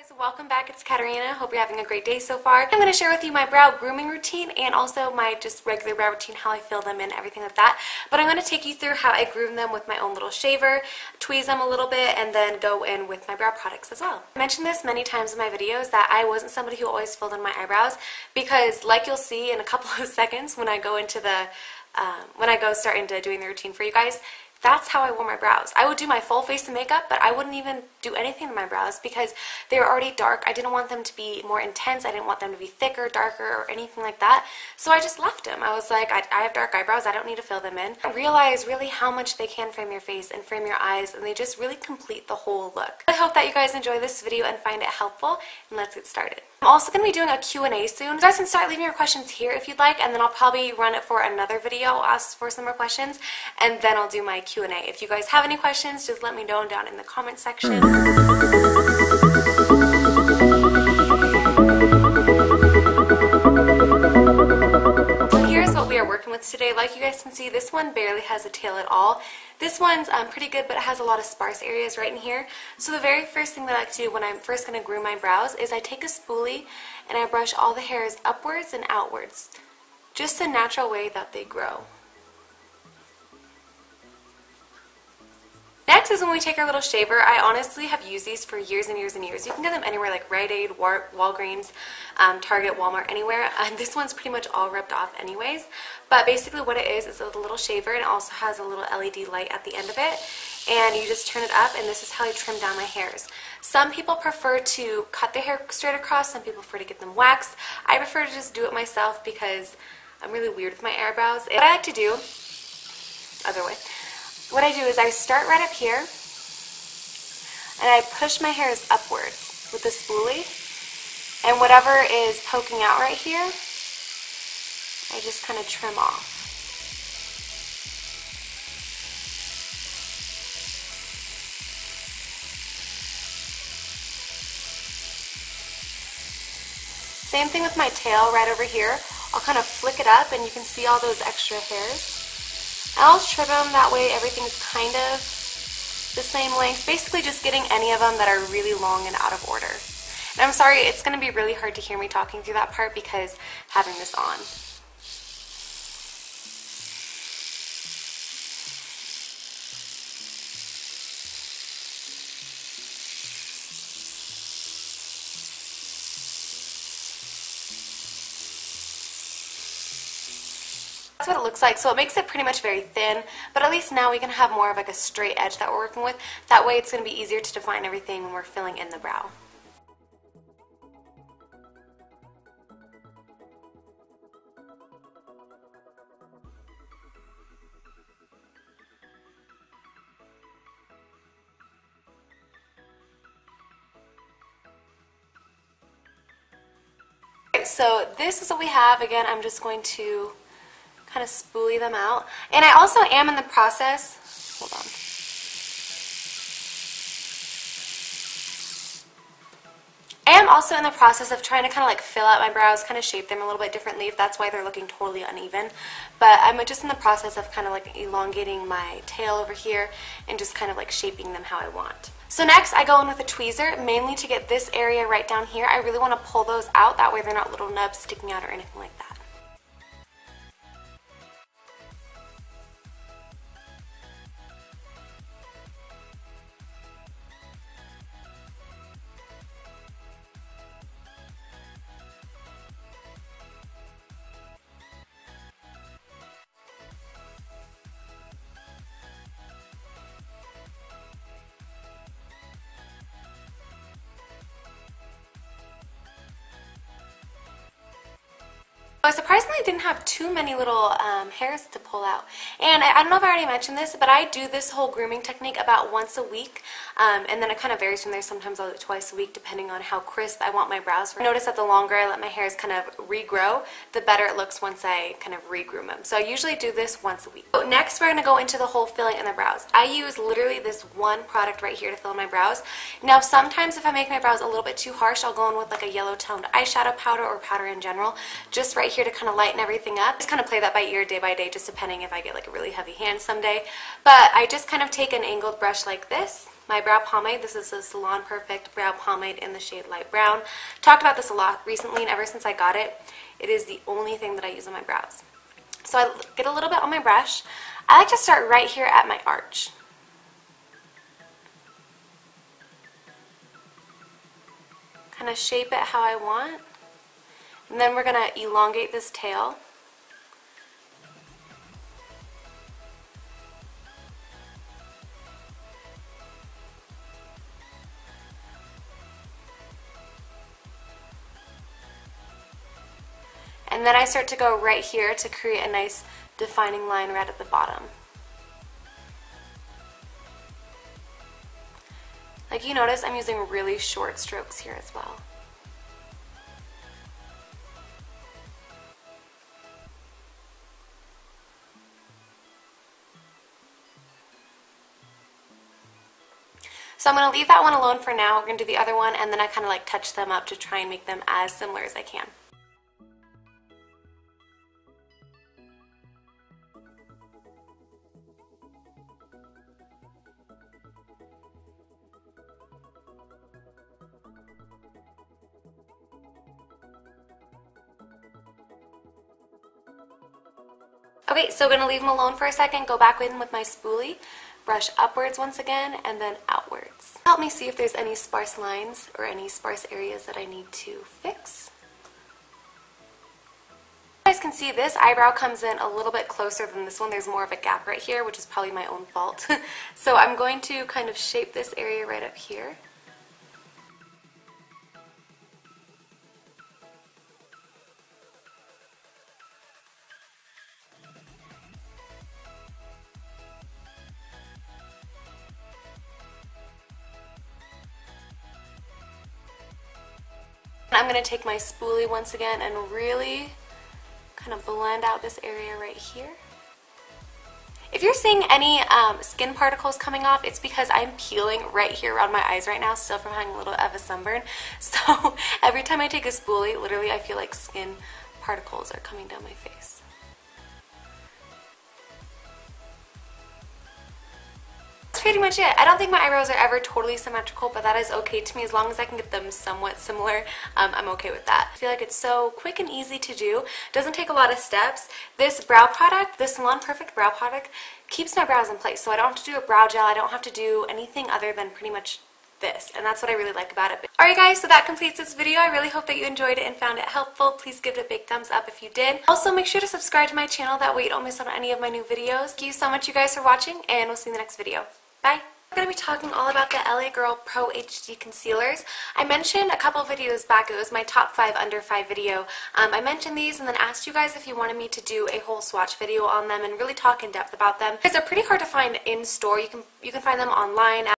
Guys, welcome back. It's Katarina. Hope you're having a great day so far. I'm going to share with you my brow grooming routine and also my just regular brow routine, how I fill them in, everything like that. But I'm going to take you through how I groom them with my own little shaver, tweeze them a little bit, and then go in with my brow products as well. I mentioned this many times in my videos that I wasn't somebody who always filled in my eyebrows because, like you'll see in a couple of seconds when I go into the start into doing the routine for you guys, that's how I wore my brows. I would do my full face of makeup, but I wouldn't even do anything to my brows because they were already dark. I didn't want them to be more intense. I didn't want them to be thicker, darker, or anything like that. So I just left them. I was like, I have dark eyebrows. I don't need to fill them in. I realized really how much they can frame your face and frame your eyes, and they just really complete the whole look. I hope that you guys enjoy this video and find it helpful, and let's get started. I'm also going to be doing a Q&A soon. You guys can start leaving your questions here if you'd like, and then I'll probably run it for another video. I'll ask for some more questions, and then I'll do my Q&A. If you guys have any questions, just let me know down in the comment section. So here's what we are working with today. Like you guys can see, this one barely has a tail at all. This one's pretty good, but it has a lot of sparse areas right in here. So the very first thing that I like to do when I'm first going to groom my brows is I take a spoolie and I brush all the hairs upwards and outwards. Just the natural way that they grow. Next is when we take our little shaver. I honestly have used these for years and years and years. You can get them anywhere like Rite Aid, Walgreens, Target, Walmart, anywhere. This one's pretty much all rubbed off anyways. But basically what it is a little shaver, and it also has a little LED light at the end of it. And you just turn it up, and this is how I trim down my hairs. Some people prefer to cut their hair straight across. Some people prefer to get them waxed. I prefer to just do it myself because I'm really weird with my eyebrows. What I like to do, other way. What I do is I start right up here and I push my hairs upwards with the spoolie, and whatever is poking out right here, I just kind of trim off. Same thing with my tail right over here. I'll kind of flick it up and you can see all those extra hairs. I'll trim them, that way everything's kind of the same length. Basically just getting any of them that are really long and out of order. And I'm sorry, it's going to be really hard to hear me talking through that part because having this on. That's what it looks like. So it makes it pretty much very thin, but at least now we can have more of like a straight edge that we're working with. That way it's going to be easier to define everything when we're filling in the brow. So this is what we have. Again, I'm just going to kind of spoolie them out. And I also am in the process, hold on. I am also in the process of trying to kind of like fill out my brows, kind of shape them a little bit differently, if that's why they're looking totally uneven. But I'm just in the process of kind of like elongating my tail over here and just kind of like shaping them how I want. So next I go in with a tweezer, mainly to get this area right down here. I really want to pull those out, that way they're not little nubs sticking out or anything like that. I surprisingly didn't have too many little hairs to pull out. And I don't know if I already mentioned this, but I do this whole grooming technique about once a week. And then it kind of varies from there. Sometimes I'll do it twice a week depending on how crisp I want my brows. Notice that the longer I let my hairs kind of regrow, the better it looks once I kind of regroom them. So I usually do this once a week. So next we're going to go into the whole filling in the brows. I use literally this one product right here to fill in my brows. Now sometimes if I make my brows a little bit too harsh, I'll go in with like a yellow toned eyeshadow powder or powder in general, just right here to kind of lighten everything up. Just kind of play that by ear day by day, just depending if I get like a really heavy hand someday. But I just kind of take an angled brush like this, my brow pomade. This is a Salon Perfect brow pomade in the shade Light Brown. Talked about this a lot recently, and ever since I got it, it is the only thing that I use on my brows. So I get a little bit on my brush. I like to start right here at my arch. Kind of shape it how I want. And then we're going to elongate this tail. And then I start to go right here to create a nice defining line right at the bottom. Like you notice, I'm using really short strokes here as well. So I'm going to leave that one alone for now. We're going to do the other one, and then I kind of like touch them up to try and make them as similar as I can. Okay, so I'm going to leave them alone for a second, go back in with my spoolie, brush upwards once again, and then outwards. Help me see if there's any sparse lines or any sparse areas that I need to fix. You guys can see this eyebrow comes in a little bit closer than this one. There's more of a gap right here, which is probably my own fault. So I'm going to kind of shape this area right up here. I'm going to take my spoolie once again and really kind of blend out this area right here. If you're seeing any skin particles coming off, it's because I'm peeling right here around my eyes right now, still from having a little of a sunburn. So every time I take a spoolie, literally I feel like skin particles are coming down my face. That's pretty much it. I don't think my eyebrows are ever totally symmetrical, but that is okay to me as long as I can get them somewhat similar. I'm okay with that. I feel like it's so quick and easy to do. Doesn't take a lot of steps. This brow product, this Salon Perfect brow product, keeps my brows in place. So I don't have to do a brow gel. I don't have to do anything other than pretty much this, and that's what I really like about it. Alright guys, so that completes this video. I really hope that you enjoyed it and found it helpful. Please give it a big thumbs up if you did. Also, make sure to subscribe to my channel, that way you don't miss out on any of my new videos. Thank you so much you guys for watching, and we'll see you in the next video. Bye! We're going to be talking all about the LA Girl Pro HD Concealers. I mentioned a couple videos back, it was my top 5 under 5 video. I mentioned these and then asked you guys if you wanted me to do a whole swatch video on them and really talk in depth about them. Because they're pretty hard to find in store. You can find them online.